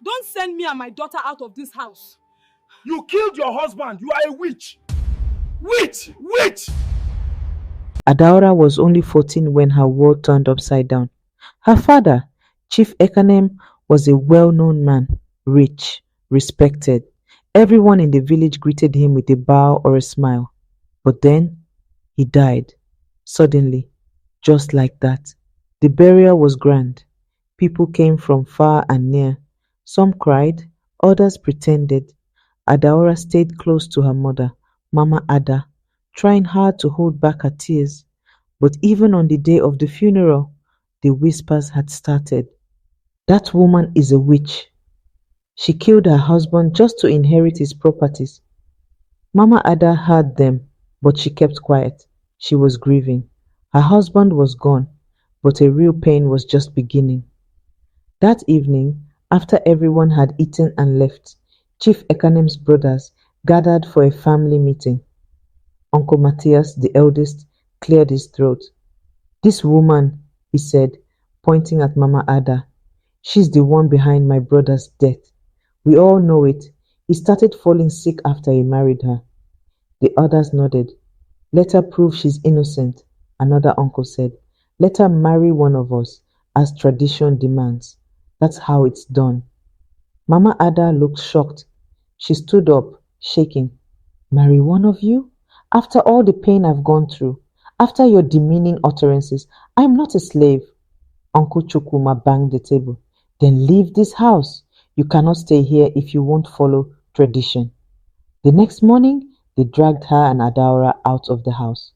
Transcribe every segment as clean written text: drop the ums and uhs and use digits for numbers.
Don't send me and my daughter out of this house. You killed your husband. You are a witch. Witch! Witch! Adaora was only 14 when her world turned upside down. Her father, Chief Ekanem, was a well-known man, rich, respected. Everyone in the village greeted him with a bow or a smile. But then he died, suddenly, just like that. The burial was grand. People came from far and near. Some cried, others pretended. Adaora stayed close to her mother, Mama Ada, trying hard to hold back her tears. But even on the day of the funeral, the whispers had started. That woman is a witch. She killed her husband just to inherit his properties. Mama Ada heard them, but she kept quiet. She was grieving. Her husband was gone, but a real pain was just beginning. That evening, after everyone had eaten and left, Chief Ekanem's brothers gathered for a family meeting. Uncle Matthias, the eldest, cleared his throat. "This woman," he said, pointing at Mama Ada, "she's the one behind my brother's death. We all know it. He started falling sick after he married her." The others nodded. "Let her prove she's innocent," another uncle said. "Let her marry one of us, as tradition demands. That's how it's done." Mama Ada looked shocked. She stood up, shaking. "Marry one of you? After all the pain I've gone through, after your demeaning utterances, I'm not a slave." Uncle Chukuma banged the table. "Then leave this house. You cannot stay here if you won't follow tradition." The next morning, they dragged her and Adaora out of the house.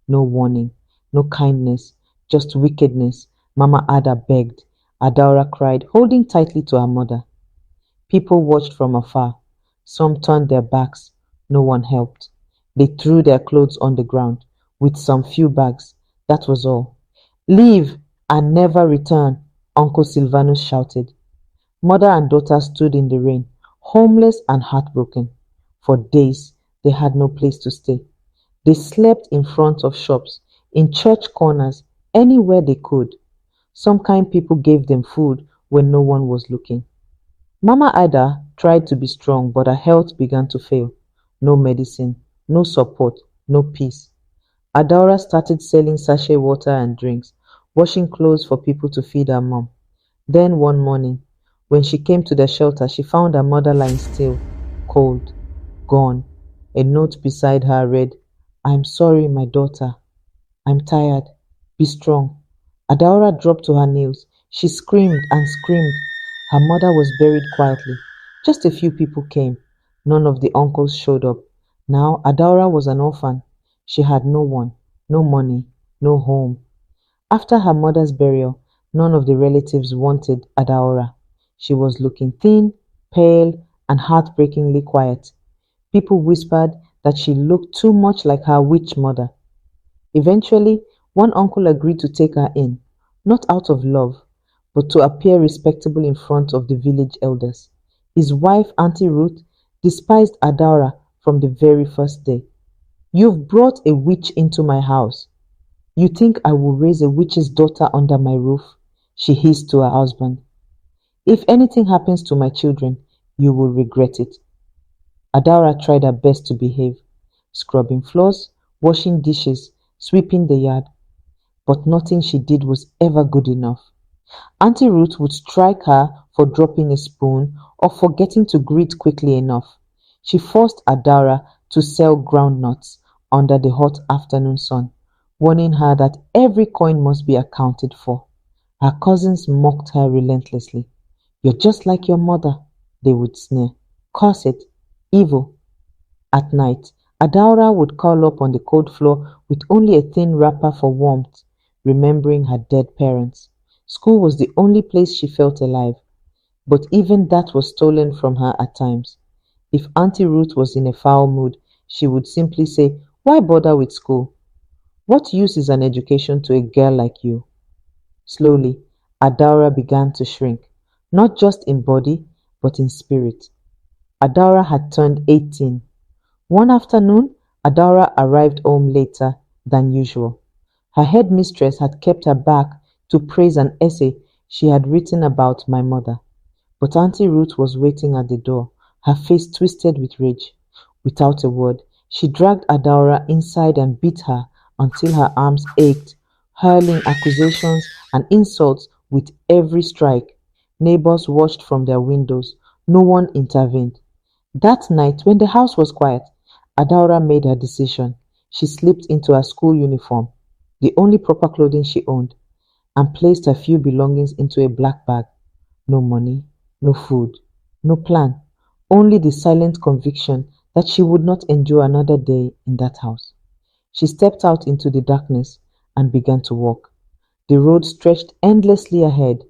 No warning, no kindness, just wickedness. Mama Ada begged. Adaora cried, holding tightly to her mother. People watched from afar. Some turned their backs. No one helped. They threw their clothes on the ground, with some few bags. That was all. "Leave and never return," Uncle Silvanus shouted. Mother and daughter stood in the rain, homeless and heartbroken. For days, they had no place to stay. They slept in front of shops, in church corners, anywhere they could. Some kind people gave them food when no one was looking. Mama Ada tried to be strong, but her health began to fail. No medicine, no support, no peace. Adaora started selling sachet water and drinks, washing clothes for people to feed her mom. Then one morning, when she came to the shelter, she found her mother lying still, cold, gone. A note beside her read, "I'm sorry, my daughter. I'm tired. Be strong." Adaora dropped to her knees. She screamed and screamed. Her mother was buried quietly. Just a few people came. None of the uncles showed up. Now Adaora was an orphan. She had no one, no money, no home. After her mother's burial, none of the relatives wanted Adaora. She was looking thin, pale, and heartbreakingly quiet. People whispered that she looked too much like her witch mother. Eventually, one uncle agreed to take her in, not out of love, but to appear respectable in front of the village elders. His wife, Auntie Ruth, despised Adaora from the very first day. "You've brought a witch into my house. You think I will raise a witch's daughter under my roof?" she hissed to her husband. "If anything happens to my children, you will regret it." Adaora tried her best to behave, scrubbing floors, washing dishes, sweeping the yard. But nothing she did was ever good enough. Auntie Ruth would strike her for dropping a spoon or forgetting to greet quickly enough. She forced Adaora to sell groundnuts under the hot afternoon sun, warning her that every coin must be accounted for. Her cousins mocked her relentlessly. "You're just like your mother," they would sneer. "Curse it, evil." At night, Adaora would curl up on the cold floor with only a thin wrapper for warmth, remembering her dead parents. School was the only place she felt alive, but even that was stolen from her at times. If Auntie Ruth was in a foul mood, she would simply say, "Why bother with school? What use is an education to a girl like you?" Slowly, Adaora began to shrink, not just in body, but in spirit. Adaora had turned 18. One afternoon, Adaora arrived home later than usual. Her headmistress had kept her back to praise an essay she had written about my mother. But Auntie Ruth was waiting at the door, her face twisted with rage. Without a word, she dragged Adaora inside and beat her until her arms ached, hurling accusations and insults with every strike. Neighbors watched from their windows. No one intervened. That night, when the house was quiet, Adaora made her decision. She slipped into her school uniform, the only proper clothing she owned, and placed her few belongings into a black bag. No money, no food, no plan, only the silent conviction that she would not endure another day in that house. She stepped out into the darkness and began to walk. The road stretched endlessly ahead,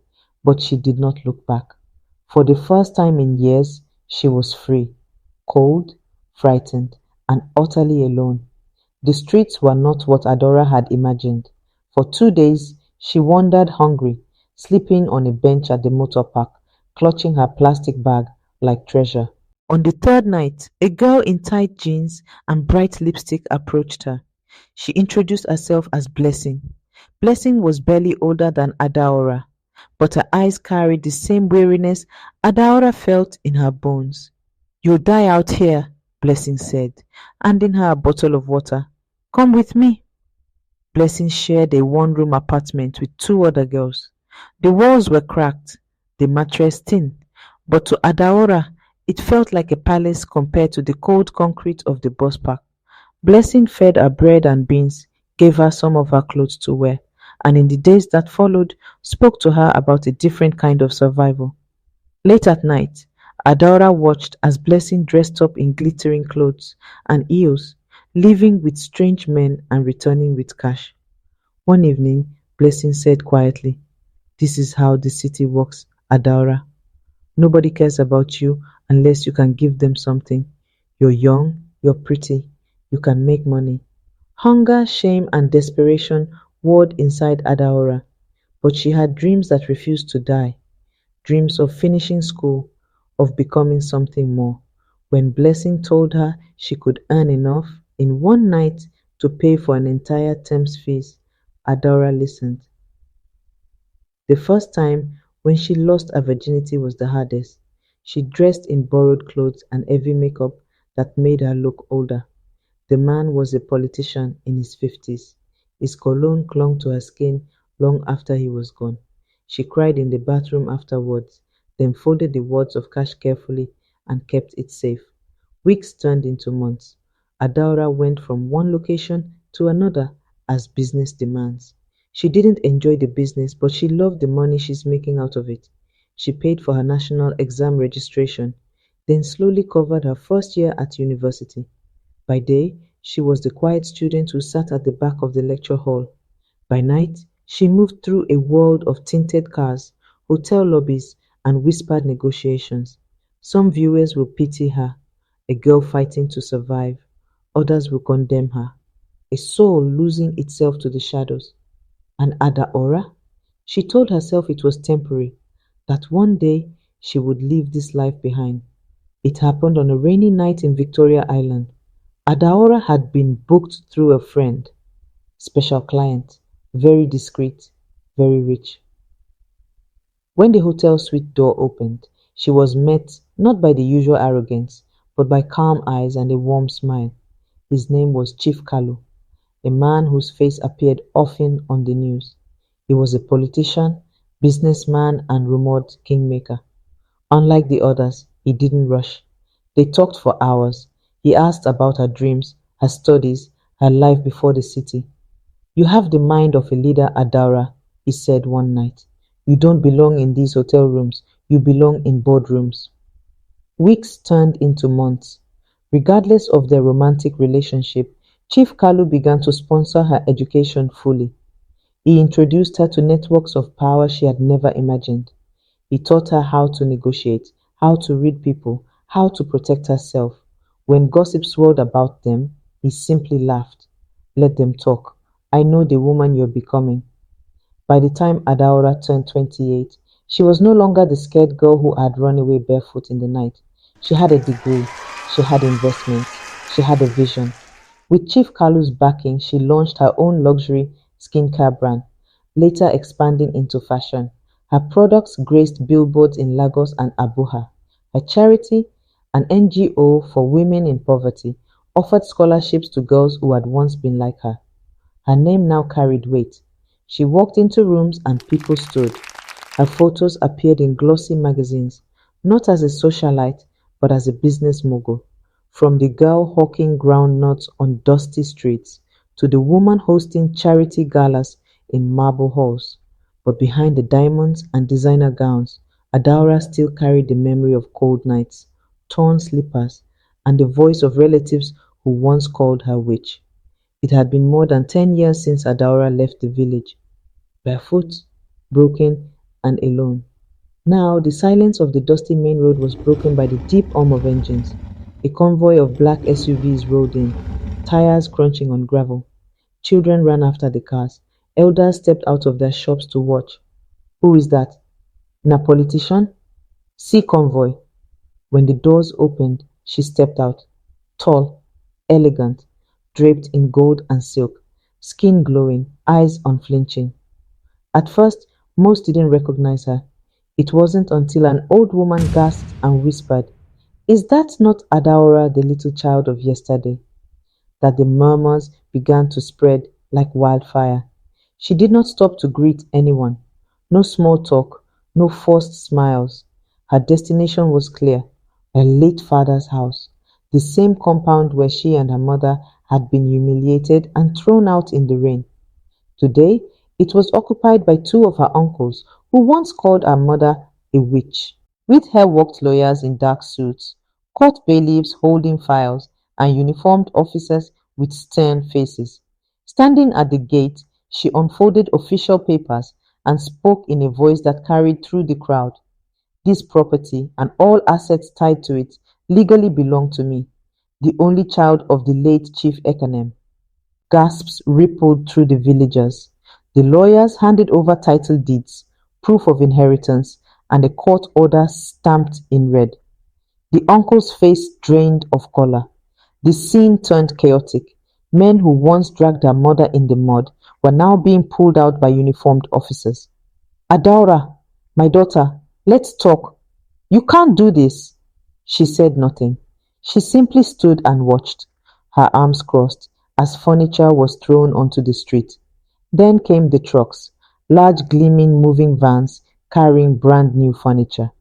but she did not look back. For the first time in years, she was free, cold, frightened, and utterly alone. The streets were not what Adora had imagined. For 2 days, she wandered hungry, sleeping on a bench at the motor park, clutching her plastic bag like treasure. On the third night, a girl in tight jeans and bright lipstick approached her. She introduced herself as Blessing. Blessing was barely older than Adaora, but her eyes carried the same weariness Adaora felt in her bones. "You'll die out here," Blessing said, handing her a bottle of water. "Come with me." Blessing shared a one-room apartment with two other girls. The walls were cracked, the mattress thin, but to Adaora it felt like a palace compared to the cold concrete of the bus park. Blessing fed her bread and beans, gave her some of her clothes to wear, and in the days that followed spoke to her about a different kind of survival. Late at night, Adaora watched as Blessing dressed up in glittering clothes and heels, living with strange men and returning with cash. One evening, Blessing said quietly, "This is how the city works, Adaora. Nobody cares about you unless you can give them something. You're young, you're pretty, you can make money." Hunger, shame, and desperation warred inside Adaora, but she had dreams that refused to die. Dreams of finishing school, of becoming something more. When Blessing told her she could earn enough in one night to pay for an entire term's fees, Adaora listened. The first time when she lost her virginity was the hardest. She dressed in borrowed clothes and heavy makeup that made her look older. The man was a politician in his 50s. His cologne clung to her skin long after he was gone. She cried in the bathroom afterwards, then folded the wads of cash carefully and kept it safe. Weeks turned into months. Adaora went from one location to another as business demands. She didn't enjoy the business, but she loved the money she's making out of it. She paid for her national exam registration, then slowly covered her first year at university. By day, she was the quiet student who sat at the back of the lecture hall. By night, she moved through a world of tinted cars, hotel lobbies, and whispered negotiations. Some viewers will pity her, a girl fighting to survive. Others will condemn her, a soul losing itself to the shadows. And Adaora? She told herself it was temporary, that one day she would leave this life behind. It happened on a rainy night in Victoria Island. Adaora had been booked through a friend, special client, very discreet, very rich. When the hotel suite door opened, she was met not by the usual arrogance, but by calm eyes and a warm smile. His name was Chief Kalu, a man whose face appeared often on the news. He was a politician, businessman, and rumored kingmaker. Unlike the others, he didn't rush. They talked for hours. He asked about her dreams, her studies, her life before the city. "You have the mind of a leader, Adaora," he said one night. "You don't belong in these hotel rooms. You belong in boardrooms." Weeks turned into months. Regardless of their romantic relationship, Chief Kalu began to sponsor her education fully. He introduced her to networks of power she had never imagined. He taught her how to negotiate, how to read people, how to protect herself. When gossip swirled about them, he simply laughed. "Let them talk. I know the woman you're becoming." By the time Adaora turned 28, she was no longer the scared girl who had run away barefoot in the night. She had a degree, she had investments, she had a vision. With Chief Kalu's backing, she launched her own luxury skincare brand, later expanding into fashion. Her products graced billboards in Lagos and Abuja. Her charity, an NGO for women in poverty, offered scholarships to girls who had once been like her. Her name now carried weight. She walked into rooms and people stood. Her photos appeared in glossy magazines, not as a socialite, but as a business mogul. From the girl hawking groundnuts on dusty streets to the woman hosting charity galas in marble halls. But behind the diamonds and designer gowns, Adaura still carried the memory of cold nights, torn slippers, and the voice of relatives who once called her witch. It had been more than 10 years since Adaura left the village, barefoot, broken, and alone. Now the silence of the dusty main road was broken by the deep hum of engines. A convoy of black SUVs rolled in, tires crunching on gravel. Children ran after the cars. Elders stepped out of their shops to watch. Who is that? Na politician? See convoy. When the doors opened, she stepped out. Tall, elegant, draped in gold and silk, skin glowing, eyes unflinching. At first, most didn't recognize her. It wasn't until an old woman gasped and whispered, "Is that not Adaora, the little child of yesterday?" that the murmurs began to spread like wildfire. She did not stop to greet anyone. No small talk, no forced smiles. Her destination was clear: her late father's house, the same compound where she and her mother had been humiliated and thrown out in the rain. Today, it was occupied by two of her uncles who once called her mother a witch. With her walked lawyers in dark suits, court bailiffs holding files, and uniformed officers with stern faces. Standing at the gate, she unfolded official papers and spoke in a voice that carried through the crowd. "This property and all assets tied to it legally belong to me, the only child of the late Chief Ekanem." Gasps rippled through the villagers. The lawyers handed over title deeds, proof of inheritance, and a court order stamped in red. The uncle's face drained of color. The scene turned chaotic. Men who once dragged her mother in the mud were now being pulled out by uniformed officers. "Adaura, my daughter, let's talk. You can't do this." She said nothing. She simply stood and watched, her arms crossed, as furniture was thrown onto the street. Then came the trucks, large gleaming moving vans carrying brand new furniture.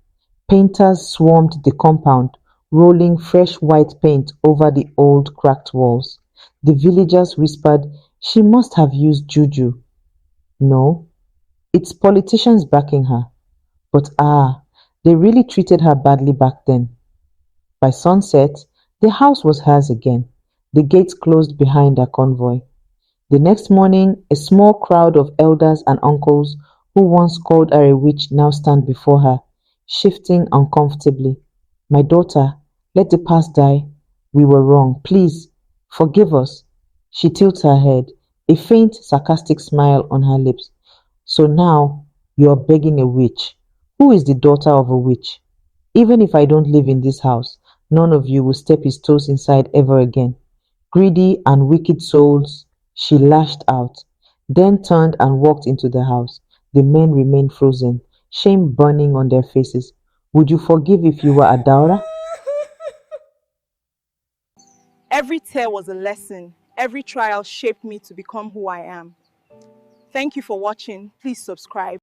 Painters swarmed the compound, rolling fresh white paint over the old cracked walls. The villagers whispered, "She must have used juju." No, it's politicians backing her. But they really treated her badly back then. By sunset, the house was hers again. The gates closed behind her convoy. The next morning, a small crowd of elders and uncles who once called her a witch now stand before her, shifting uncomfortably. "My daughter, let the past die. We were wrong. Please, forgive us." She tilts her head, a faint, sarcastic smile on her lips. "So now you are begging a witch. Who is the daughter of a witch? Even if I don't live in this house, none of you will step his toes inside ever again. Greedy and wicked souls." She lashed out, then turned and walked into the house. The men remained frozen, shame burning on their faces. "Would you forgive if you were Adaura?" Every tear was a lesson. Every trial shaped me to become who I am. Thank you for watching. Please subscribe.